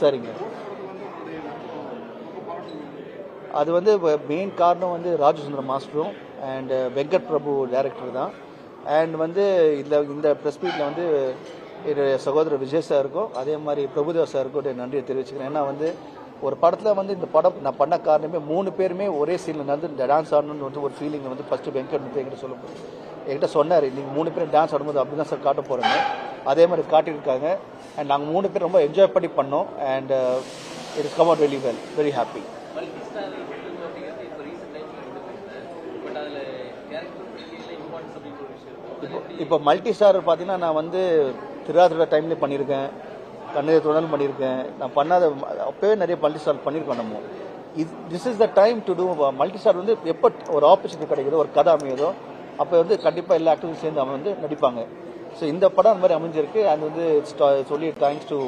சரிங்க. அது வந்து மெயின் காரணம் வந்து ராஜசுந்தரம் மாஸ்டரும் அண்ட் வெங்கட் பிரபு டைரக்டர் தான். அண்ட் வந்து இந்த ப்ரெஸ் மீட்டில் வந்து என்னுடைய சகோதரர் விஜய் சாருக்கும் அதே மாதிரி பிரபுதேவா சாருக்கும் நன்றியை தெரிவிச்சுக்கிறேன். ஏன்னா வந்து ஒரு படத்தில் வந்து இந்த படம் நான் பண்ண காரணமே 3 பேருமே ஒரே சீனில் நடந்து டான்ஸ் ஆடணும்னு வந்து ஒரு ஃபீலிங் வந்து ஃபஸ்ட்டு வெங்கட் வந்து என்கிட்ட சொன்னார், நீங்கள் 3 பேரும் டான்ஸ் ஆடும்போது அப்படி தான் சார் காட்ட போகிறேங்க. அதே மாதிரி காட்டியிருக்காங்க. அண்ட் நாங்கள் 3 பேர் ரொம்ப என்ஜாய் பண்ணி பண்ணோம். And it is come out very well, very happy. இப்போ மல்டி ஸ்டார் பார்த்தீங்கன்னா நான் வந்து திருவாதிரை டைம்லேயே பண்ணியிருக்கேன், கண்ணீர் தொடர்ந்து பண்ணியிருக்கேன். நான் பண்ணாத அப்போவே நிறைய மல்டி ஸ்டார் பண்ணியிருக்கோம். நம்ம this is the time to do multi star. வந்து எப்போ ஒரு ஆப்பர்ச்சுனிட்டி கிடைக்குதோ, ஒரு கதை அமையுதோ, அப்போ வந்து கண்டிப்பாக எல்லா ஆக்டரும் சேர்ந்து அவன் வந்து நடிப்பாங்க. ஸோ இந்த படம் அந்த மாதிரி அமைஞ்சிருக்கு. அது வந்து சொல்லி thanks to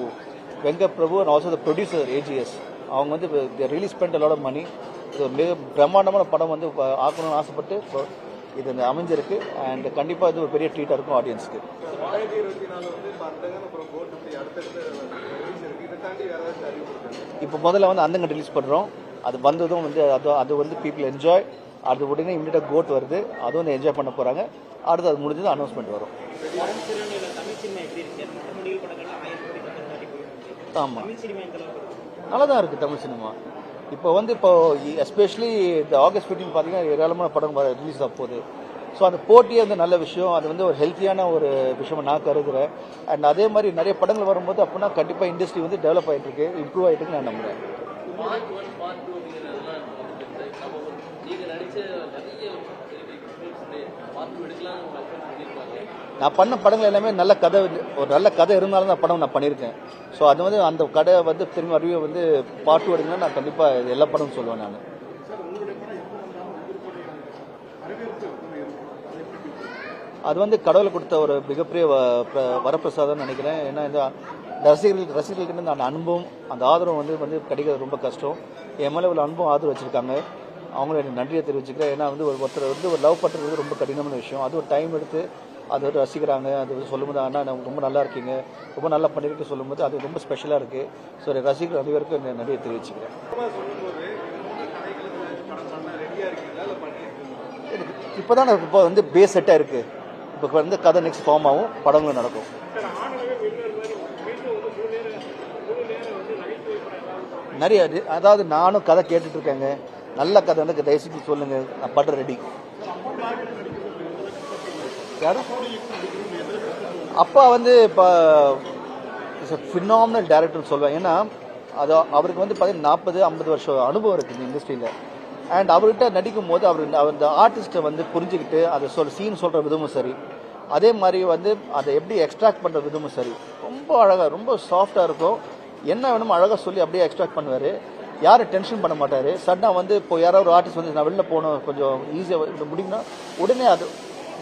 Venkat Prabhu and also the producer AGS. அவங்க வந்து really spend a lot of money. இது ஒரு மிக பிரம்மாண்டமான படம் வந்து ஆக்கணும்னு ஆசைப்பட்டு இது அமைஞ்சிருக்கு. அண்ட் கண்டிப்பாக இது ஒரு பெரிய ட்ரீட்டாக இருக்கும் ஆடியன்ஸ்க்கு. இப்போ முதல்ல வந்து அந்தங்க ரிலீஸ் பண்ணுறோம். அது வந்ததும் வந்து அது வந்து பீப்புள் என்ஜாய். அது உடனே இமீடியட்டாக கோட் வருது, அதுவும் வந்து என்ஜாய் பண்ண போகிறாங்க. அடுத்து அது முடிஞ்சது அனௌன்ஸ்மெண்ட் வரும். ஆமாம், நல்லா தான் இருக்குது தமிழ் சினிமா. இப்போ வந்து எஸ்பெஷலி இந்த ஆகஸ்ட் 15 பார்த்தீங்கன்னா ஏராளமான படம் ரிலீஸ் ஆக போகுது. ஸோ அந்த போட்டியே வந்து நல்ல விஷயம். அது வந்து ஒரு ஹெல்த்தியான ஒரு விஷயமா நான் கருதுகிறேன். அண்ட் அதே மாதிரி நிறைய படங்கள் வரும்போது அப்படின்னா கண்டிப்பாக இண்டஸ்ட்ரி வந்து டெவலப் ஆகிட்டு இருக்கு, இம்ப்ரூவ் ஆகிட்டு இருக்கு நான் நம்புகிறேன். நான் பண்ண படங்கள் எல்லாமே நல்ல கதை, ஒரு நல்ல கதை இருந்தாலும் தான் படம் நான் பண்ணியிருக்கேன். ஸோ அது வந்து அந்த கதை வந்து திரும்பி அறிவியை வந்து பார்ட் 2 எடுங்கன்னா நான் கண்டிப்பாக எல்லா படமும் சொல்லுவேன். நான் அது வந்து கடவுளை கொடுத்த ஒரு மிகப்பெரிய வரப்பிரசாதம்னு நினைக்கிறேன். ஏன்னா இந்த ரசிகர்களுக்கு அந்த அனுபவம், அந்த ஆதரவு வந்து கிடைக்கிறது ரொம்ப கஷ்டம். என் மேலே உள்ள அனுபவம் ஆதரவு வச்சுருக்காங்க. அவங்களும் எனக்கு நன்றியை தெரிவிச்சுக்கிறேன். ஏன்னா வந்து ஒருத்தர் வந்து ஒரு லவ் பண்ணுறது ரொம்ப கடினமான விஷயம். அது ஒரு டைம் எடுத்து அது வந்து ரசிக்கிறாங்க. அது வந்து சொல்லும்போது அண்ணா நான் ரொம்ப நல்லா இருக்கீங்க, ரொம்ப நல்லா பண்ணியிருக்கு சொல்லும்போது அது ரொம்ப ஸ்பெஷலாக இருக்குது. ஸோ ரசிகர் அனைவருக்கும் நன்றியை தெரிவிச்சுக்கிறேன். இப்போ தான் இப்போ வந்து பேஸ் செட்டாக இருக்குது. இப்போ வந்து கதை நெக்ஸ்ட் ஃபார்ம் ஆகும், படங்களும் நடக்கும். நிறைய அதாவது நானும் கதை கேட்டுட்டு இருக்கேங்க. நல்ல கதை வந்து தயவுசெய்து சொல்லுங்க, நான் படம் ரெடி. அப்பா வந்து இப்போ ஃபினாமினல் டைரக்டர்னு சொல்லுவேன். ஏன்னா அது அவருக்கு வந்து பார்த்தீங்கன்னா 40-50 வருஷம் அனுபவம் இருக்குது இந்த இண்டஸ்ட்ரியில். அண்ட் அவர்கிட்ட நடிக்கும் போது அவர் அந்த ஆர்டிஸ்ட்டை வந்து புரிஞ்சுக்கிட்டு அதை சீன் சொல்கிற விதமும் சரி, அதே மாதிரி வந்து அதை எப்படி எக்ஸ்ட்ராக்ட் பண்ணுற விதமும் சரி, ரொம்ப அழகாக, ரொம்ப சாஃப்டாக இருக்கும். என்ன வேணுமோ அழகாக சொல்லி அப்படியே எக்ஸ்ட்ராக்ட் பண்ணுவார். யாரும் டென்ஷன் பண்ண மாட்டார். சடனாக வந்து இப்போ யாராவது ஒரு ஆர்டிஸ்ட் வந்து நான் வெளில போகணும் கொஞ்சம் ஈஸியாக முடியும்னா உடனே அது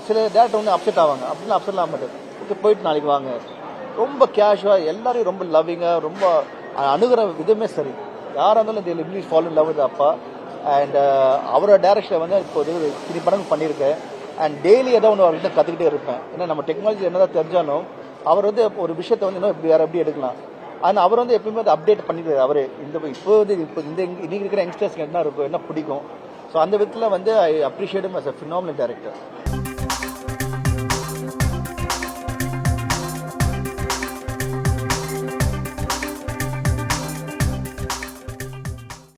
சில டேரக்டர் வந்து அப்செட் ஆவாங்க. அப்படின்னா அப்செட் ஆக மாட்டார். ஓகே போயிட்டு நாளைக்கு வாங்க. ரொம்ப கேஷுவாக எல்லாரையும் ரொம்ப லவ்விங்காக, ரொம்ப அணுகிற விதமே சரி. யாராக இருந்தாலும் இந்த இங்கிலீஷ் ஃபாலோ லவ் இது அப்பா. அண்ட் அவரோட டேரக்ஷனை வந்து இப்போ 3 படங்கள் பண்ணியிருக்கேன். அண்ட் டெய்லி ஏதோ ஒன்று அவர்கிட்ட கற்றுக்கிட்டே இருப்பேன். ஏன்னா நம்ம டெக்னாலஜி என்னதான் தெரிஞ்சாலும் அவர் வந்து ஒரு விஷயத்தை வந்து இன்னும் வேறு எப்படி எடுக்கலாம். ஆனால் அவர் வந்து எப்பயுமே வந்து அப்டேட் பண்ணிட்டு அவர் இப்போ இன்னைக்கு இருக்கிற யங்ஸ்டர்ஸ்க்கு என்ன இருக்கும், என்ன பிடிக்கும். ஸோ அந்த விதத்தில் வந்து I appreciate as a phenomenal director.